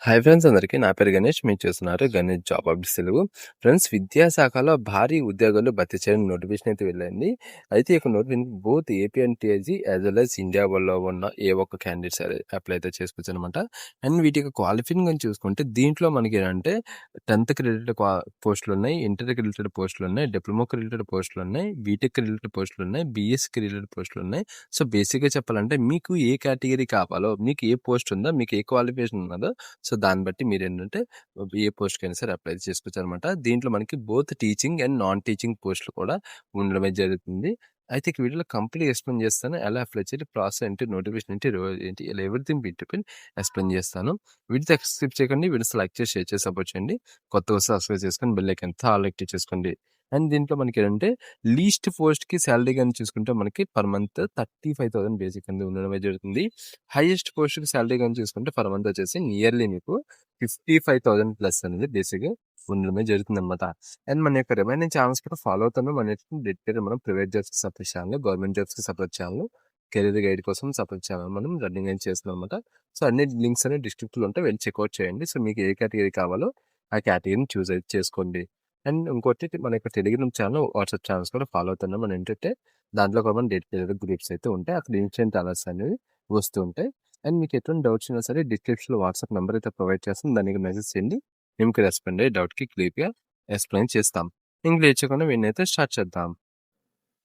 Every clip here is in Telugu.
హాయ్ ఫ్రెండ్స్ అందరికీ నా పేరు గణేష్. మీరు చూస్తున్నారు Ganesh job updates Telugu. Friends, విద్యాశాఖలో భారీ ఉద్యోగాలు భర్తీ చేయడం నోటిఫికేషన్ అయితే వెళ్ళింది. అయితే ఈ notification both AP and TSG as well as ఇండియాలో ఉన్న ఏ ఒక్క క్యాండిడేట్స్ అప్లై అయితే చేసుకోవచ్చు అనమాట. అండ్ వీటి యొక్క క్వాలిఫికేషన్ కానీ చూసుకుంటే దీంట్లో మనకి ఏంటంటే 10th రిలేటెడ్ పోస్టులు ఉన్నాయి, ఇంటర్కి రిలేటెడ్ పోస్టులు ఉన్నాయి, డిప్లొమాకి రిలేటెడ్ పోస్టులు ఉన్నాయి, బీటెక్ రిలేటెడ్ పోస్టులు ఉన్నాయి, బీఎస్సీకి రిలేటెడ్ పోస్టులు ఉన్నాయి. సో బేసిక్గా చెప్పాలంటే మీకు ఏ కేటగిరీ కావాలో, మీకు ఏ పోస్ట్ ఉందో, మీకు ఏ క్వాలిఫికేషన్ ఉన్నదో, సో దాన్ని బట్టి మీరేంటంటే ఏ పోస్ట్‌కైనా సరే అప్లై చేసుకోవచ్చనమాట. దీంట్లో మనకి both teaching and non teaching పోస్టులు కూడా ఉండడమే జరుగుతుంది. అయితే ఈ వీడియోలో కంప్లీట్‌గా ఎక్స్‌ప్లెయిన్ చేస్తాను. ఎలా అప్లై చేయాలి, ప్రాసెస్ ఏంటి, నోటిఫికేషన్ ఏంటి, ఏంటి, ఇలా ఎవ్రీథింగ్ బిట్వీన్ ఎక్స్‌ప్లెయిన్ చేస్తాను. వీడియో స్కిప్ చేయకండి. వీడియోస్ లైక్ చేసి, షేర్ చేసి సపోర్ట్ చేయండి. కొత్తగా సబ్స్క్రైబ్ చేసుకొని బెల్ ఐకాన్ ఆల్ యాక్టివ్ చేసుకోండి. అండ్ దీంట్లో మనకేంటంటే లీస్ట్ పోస్ట్‌కి సాలరీ గాని చూసుకుంటే మనకి పర్ మంత్ 35,000 బేసిక్ అనేది ఉండడమే జరుగుతుంది. హైయెస్ట్ పోస్ట్‌కి సాలరీ గాని చూసుకుంటే పర్ మంత్ వచ్చేసి నియర్లీ మీకు 55,000 ప్లస్ అనేది బేసిక్‌గా ఉండడమే జరుగుతుందన్నమాట. అండ్ మన యొక్క రిమైనింగ్ ఛానల్స్ కూడా ఫాలో అవుతున్నాం. మన డెడికేటెడ్ మనం ప్రైవేట్ జాబ్స్‌కి సెపరేట్ ఛానల్, గవర్నమెంట్ జాబ్స్‌కి సెపరేట్ ఛానల్, కెరీర్ గైడ్ కోసం సెపరేట్ ఛానల్ మనం రన్నింగ్ అని చేస్తున్నాం అనమాట. సో అన్ని లింక్స్ అనేవి డిస్క్రిప్షన్‌లో ఉంటాయి. వెళ్ళి చెక్అవుట్ చేయండి. సో మీకు ఏ కేటగిరీ కావాలో ఆ కేటగిరీని చూస్ అయితే చేసుకోండి. అండ్ ఇంకోటి మన యొక్క టెలిగ్రామ్ ఛానల్, వాట్సాప్ ఛానల్స్ కూడా ఫాలో అవుతున్నాం. మనం ఏంటంటే దాంట్లో కూడా మన డెడికేటెడ్ గ్రూప్స్ అయితే ఉంటాయి. అక్కడ ఇన్స్టెంట్ అలర్ట్స్ అనేవి వస్తూ ఉంటాయి. అండ్ మీకు ఎటువంటి డౌట్స్ ఉన్నా సరే డిస్క్రిప్షన్‌లో వాట్సాప్ నెంబర్ అయితే ప్రొవైడ్ చేస్తాం. దానికి మెసేజ్ చేయండి. మేము మీకు రెస్పాండ్ అయ్యి డౌట్‌కి క్లియర్‌గా ఎక్స్‌ప్లెయిన్ చేస్తాం. ఇంక లేట్ చేయకుండా వీడినైతే స్టార్ట్ చేద్దాం.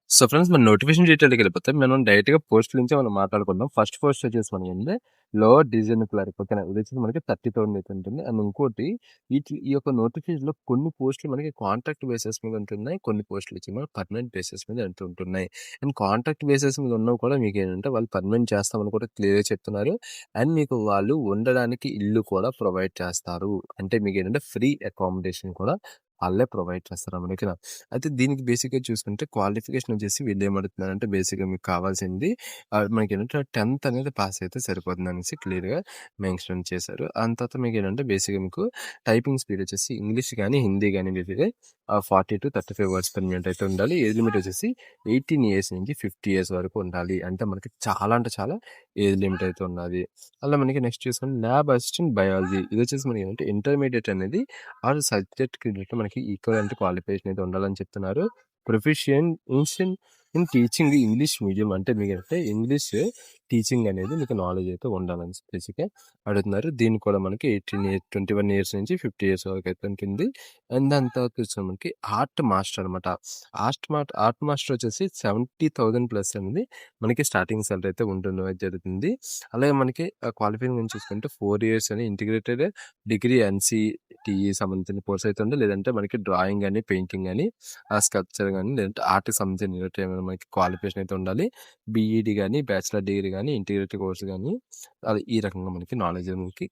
సో ఫ్రెండ్స్, మన నోటిఫికేషన్ డీటెయిల్కి వెళ్ళిపోతే మనం డైరెక్ట్గా పోస్ట్ నుంచి మనం మాట్లాడుకుందాం. ఫస్ట్ పోస్ట్ వచ్చేసి మనకి ఏంటంటే లోవర్ డివిజన్ క్లర్క్, ఓకేనా, ఇది వచ్చేసి మనకి 30,000 అయితే ఉంటుంది. అండ్ ఇంకోటి ఈ యొక్క నోటిఫికేషన్లో కొన్ని పోస్టులు మనకి కాంట్రాక్ట్ బేసిస్ మీద ఉంటున్నాయి, కొన్ని పోస్టులు వచ్చి మనకి పర్మనెంట్ బేసిస్ మీద ఉంటున్నాయి. అండ్ కాంట్రాక్ట్ బేసిస్ మీద ఉన్నవి కూడా మీకు ఏంటంటే వాళ్ళు పర్మనెంట్ చేస్తామని కూడా క్లియర్గా చెప్తున్నారు. అండ్ మీకు వాళ్ళు ఉండడానికి ఇల్లు కూడా ప్రొవైడ్ చేస్తారు. అంటే మీకు ఏంటంటే ఫ్రీ అకామిడేషన్ కూడా వాళ్ళే ప్రొవైడ్ చేస్తారు మనకి. అయితే దీనికి బేసిక్‌గా చూసుకుంటే క్వాలిఫికేషన్ వచ్చేసి వీళ్ళు ఏమడుగుతున్నారంటే బేసిక్‌గా మీకు కావాల్సింది మనకేంటంటే 10th అనేది పాస్ అయితే సరిపోతుందనేసి క్లియర్‌గా మెన్షన్ చేశారు. దాని తర్వాత మీకేంటంటే బేసిక్‌గా మీకు టైపింగ్ స్పీడ్ వచ్చేసి ఇంగ్లీష్ గానీ, హిందీ గానీ బేసిక్‌గా 40-35 వర్డ్స్ పర్ మినిట్ అయితే ఉండాలి. ఏజ్ లిమిట్ వచ్చేసి 18 ఇయర్స్ నుంచి 50 ఇయర్స్ వరకు ఉండాలి. అంటే మనకి చాలా అంటే చాలా ఏజ్ లిమిట్ అయితే ఉన్నది. అలా మనకి నెక్స్ట్ చూసుకుంటే ల్యాబ్ అసిస్టెంట్ బయాలజీ, ఇది వచ్చేసి మనకి ఏంటంటే ఇంటర్మీడియట్ అనేది ఆ సబ్జెక్ట్ క్రెడిట్ మనకి ఈక్వలెంట్ క్వాలిఫికేషన్ అయితే ఉండాలని చెప్తున్నారు. Proficiency in teaching English medium, అంటే మీకంటే ఇంగ్లీష్ టీచింగ్ అనేది మీకు నాలెడ్జ్ అయితే ఉండాలని బేసిక్గా అడుగుతున్నారు. దీన్ని కూడా మనకి 21 ఇయర్స్ నుంచి 50 ఇయర్స్ వరకు అయితే ఉంటుంది. అండ్ దాని తర్వాత వచ్చి మనకి ఆర్ట్ మాస్టర్ అనమాట. ఆర్ట్ మాస్టర్ వచ్చేసి 70,000 ప్లస్ అనేది మనకి స్టార్టింగ్ సాలరీ అయితే ఉండడం జరుగుతుంది. అలాగే మనకి క్వాలిఫికేషన్ గురించి చూసుకుంటే 4 ఇయర్స్ అని ఇంటిగ్రేటెడ్ డిగ్రీ ఎన్సిటిఈ సంబంధించిన కోర్స్ అయితే ఉంది. లేదంటే మనకి డ్రాయింగ్ కానీ, పెయింటింగ్ కానీ, స్కల్ప్చర్ కానీ, లేదంటే ఆర్ట్కి సంబంధించిన ఏమైనా మనకి క్వాలిఫికేషన్ అయితే ఉండాలి. బీఈడి కానీ, బ్యాచిలర్ డిగ్రీ కానీ, ఇంటిగ్రేటెడ్ కోర్స్ కానీ, అది ఈ రకంగా మనకి నాలెడ్జ్ మనకి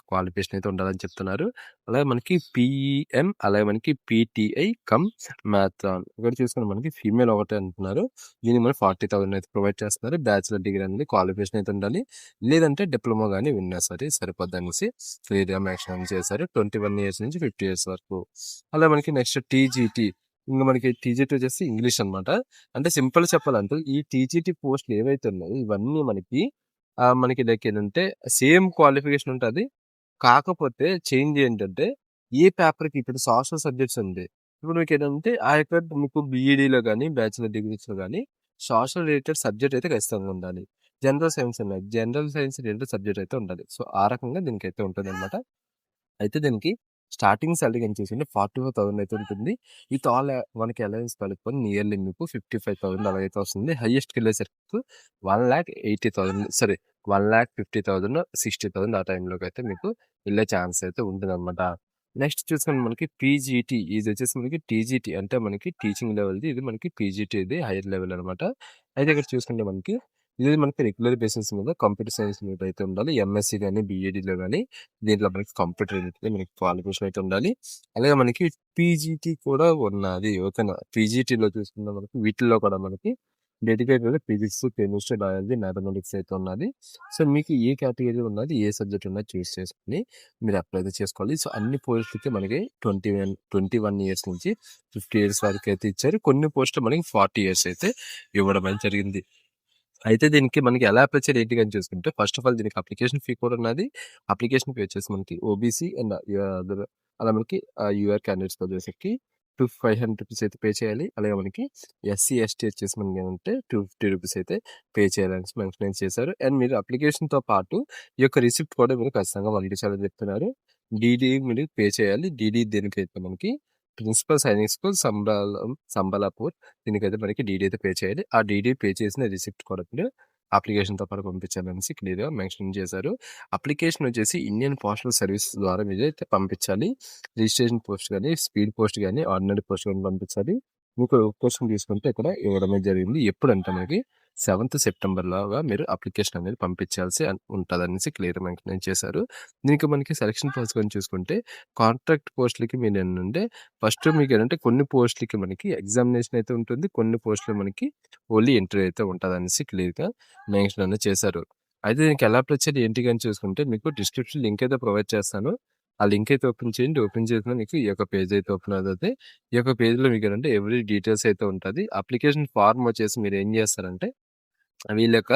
క్వాలిఫికేషన్ అయితే ఉండాలని చెప్తున్నారు. అలాగే మనకి పిఈఎం, అలాగే మనకి పీటీఐ కమ్ మ్యాథ్రాన్ ఇక్కడ చూసుకుని మనకి ఫీమేల్ ఒకటే అంటున్నారు. దీనికి మనం 40,000 అయితే ప్రొవైడ్ చేస్తున్నారు. బ్యాచిలర్ డిగ్రీ అనేది క్వాలిఫికేషన్ అయితే ఉండాలి. లేదంటే డిప్లొమా కానీ విన్నా సరే సరిపోద్ది అనేసి క్లియర్‌గా మెన్షన్ చేశారు. 21 ఇయర్స్ నుంచి 50 ఇయర్స్ వరకు. అలా మనకి నెక్స్ట్ టీజీటీ, ఇంక మనకి టీజీటీ వచ్చేసి ఇంగ్లీష్ అనమాట. అంటే సింపుల్ చెప్పాలంటే ఈ టీజీటీ పోస్టులు ఏవైతే ఉన్నాయో ఇవన్నీ మనకి లైక్ ఏంటంటే సేమ్ క్వాలిఫికేషన్ ఉంటది. కాకపోతే చేంజ్ ఏంటంటే ఏ పేపర్‌కి ఇప్పుడు సోషల్ సబ్జెక్ట్స్ ఉంది. ఇప్పుడు మీకేంటంటే ఆ యొక్క మీకు బీఈడీలో గానీ, బ్యాచిలర్ డిగ్రీస్‌లో గానీ సోషల్ రిలేటెడ్ సబ్జెక్ట్ అయితే ఖచ్చితంగా ఉండాలి. జనరల్ సైన్స్ ఉన్నాయి. జనరల్ సైన్స్ రిలేటెడ్ సబ్జెక్ట్ అయితే ఉండాలి. సో ఆ రకంగా దీనికైతే ఉంటదనమాట. అయితే దీనికి స్టార్టింగ్ సాలరీ అని చూసుకుంటే 44,000 అయితే ఉంటుంది. విత్ ఆల్ మనకి అలవెన్స్ కలుపుకొని నియర్లీ మీకు 55,000 అలాగైతే వస్తుంది. హైయెస్ట్‌కి వెళ్ళేసరికి 1,80,000 సారీ 1,50,000, 60,000 ఆ టైంలోకి అయితే మీకు వెళ్ళే ఛాన్స్ అయితే ఉంటుందన్నమాట. నెక్స్ట్ చూసుకుంటే మనకి పీజీటీ, ఇది వచ్చేసి మనకి టీజీటీ అంటే మనకి టీచింగ్ లెవెల్‌ది. ఇది మనకి పీజీటీ, ఇది హైయర్ లెవెల్ అనమాట. అయితే ఇక్కడ చూసుకుంటే ఇది మనకి రెగ్యులర్ బేసిస్ మీద కంప్యూటర్ సైన్స్ మీద అయితే ఉండాలి. ఎంఎస్సీ కానీ, బీఈడీలో కానీ దీంట్లో మనకి కంప్యూటర్ రిలేటెడ్ మనకి క్వాలిఫికేషన్ అయితే ఉండాలి. అలాగే మనకి పీజీటీ కూడా ఉన్నది, ఓకేనా. పీజీటీలో చూసుకున్న మనకి వీటిల్లో కూడా మనకి dedicated physics, chemistry, biology, mathematics అయితే ఉన్నది. సో మీకు ఏ కేటగిరీ ఉన్నది, ఏ సబ్జెక్ట్ ఉన్నది చూస్ చేసుకుని మీరు అప్లై అయితే చేసుకోవాలి. సో అన్ని పోస్టులకి మనకి 21 ఇయర్స్ నుంచి 50 ఇయర్స్ వరకు అయితే ఇచ్చారు. కొన్ని పోస్టులు మనకి 40 ఇయర్స్ అయితే ఇవ్వడం అయితే జరిగింది. అయితే దీనికి మనకి ఎలా అప్లై చేయాలి ఏంటి అని చూసుకుంటే ఫస్ట్ ఆఫ్ ఆల్ దీనికి అప్లికేషన్ ఫీ కూడా ఉన్నది. అప్లికేషన్ ఫీ వచ్చేసి మనకి ఓబీసీ అండ్ అదర్ అలా మనకి యూఆర్ క్యాండిడేట్స్‌కి వచ్చేసరికి రూ. 500 అయితే పే చేయాలి. అలాగే మనకి ఎస్సీ, ఎస్టీ వచ్చేసి మనకి ఏంటంటే రూ. 250 అయితే పే చేయాలనేసి మెన్షన్ చేశారు. అండ్ మీరు అప్లికేషన్‌తో పాటు ఈ యొక్క రిసిప్ట్ కూడా మీరు ఖచ్చితంగా పంపించాలని చెప్తున్నారు. డీడీ మీరు పే చేయాలి. డీడీ దేనికైతే మనకి ప్రిన్సిపల్ సైనిక్ స్కూల్ సంబలాపూర్ దీనికైతే మనకి డీడీ అయితే పే చేయాలి. ఆ డీడీ పే చేసిన రిసిప్ట్ కూడా మీరు అప్లికేషన్‌తో పాటు పంపించాలనేసి క్లియర్‌గా మెన్షన్ చేశారు. అప్లికేషన్ వచ్చేసి ఇండియన్ పోస్టల్ సర్వీస్ ద్వారా మీరైతే పంపించాలి. రిజిస్ట్రేషన్ పోస్ట్ గాని, స్పీడ్ పోస్ట్ గాని, ఆర్డినరీ పోస్ట్ గాని పంపించాలి. మీకు క్వెషన్ తీసుకుంటే ఇక్కడ ఇవ్వడమే జరిగింది. ఎప్పుడంటే మనకి 7th సెప్టెంబర్‌లోగా మీరు అప్లికేషన్ అనేది పంపించాల్సి ఉంటదనేసి క్లియర్‌గా మెన్షన్ చేశారు. దీనికి మనకి సెలక్షన్ ప్రాసెస్ గురించి చూసుకుంటే కాంట్రాక్ట్ పోస్టులకి మీరేంటంటే ఫస్ట్ మీకేంటంటే కొన్ని పోస్టులకి మనకి ఎగ్జామినేషన్ అయితే ఉంటుంది. కొన్ని పోస్టులు మనకి ఓన్లీ ఇంటర్వ్యూ అయితే ఉంటదనేసి క్లియర్‌గా మెన్షన్ అనేది చేశారు. అయితే దీనికి ఎలా అప్లై చేయాలి ఏంటి అని చూసుకుంటే మీకు డిస్క్రిప్షన్ లింక్ అయితే ప్రొవైడ్ చేస్తాను. ఆ లింక్ అయితే ఓపెన్ చేయండి. ఓపెన్ చేసిన మీకు ఈ యొక్క పేజ్ అయితే ఓపెన్ అవుతది. ఈ యొక్క పేజ్‌లో మీకేంటంటే ఎవ్రీ డీటెయిల్స్ అయితే ఉంటది. అప్లికేషన్ ఫార్మ్ వచ్చేసి మీరేం చేస్తారంటే వీళ్ళ యొక్క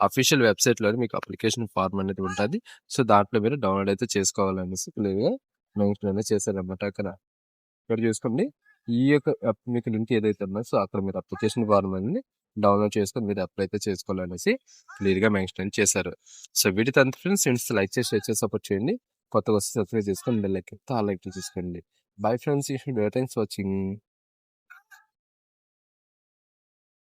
అఫీషియల్ వెబ్‌సైట్‌లోనే మీకు అప్లికేషన్ ఫార్మ్ అనేది ఉంటది. సో, దాంట్లో మీరు డౌన్‌లోడ్ అయితే చేసుకోవాలనేసి క్లియర్‌గా మెన్షన్ అనేది చేశారన్నమాట అక్కడ. ఇక్కడ చూసుకోండి. ఈ యొక్క మీకు లింక్ ఏదైతే ఉందో సో, అక్కడ మీరు అప్లికేషన్ ఫార్మ్ అనేది డౌన్‌లోడ్ చేసుకొని మీరు అప్లై అయితే చేసుకోవాలనేసి క్లియర్‌గా మెన్షన్ చేశారు. సో, వీటితో అంతే ఫ్రెండ్స్. ఫ్రెండ్స్ లైక్ చేసి, షేర్ చేసి సపోర్ట్ చేయండి. కొత్తగా వస్తే సబ్స్క్రైబ్ చేసుకొని బెల్ ఐకాన్ ఆల్ యాక్టివ్ చేసుకోండి. Bye friends. Thanks for watching.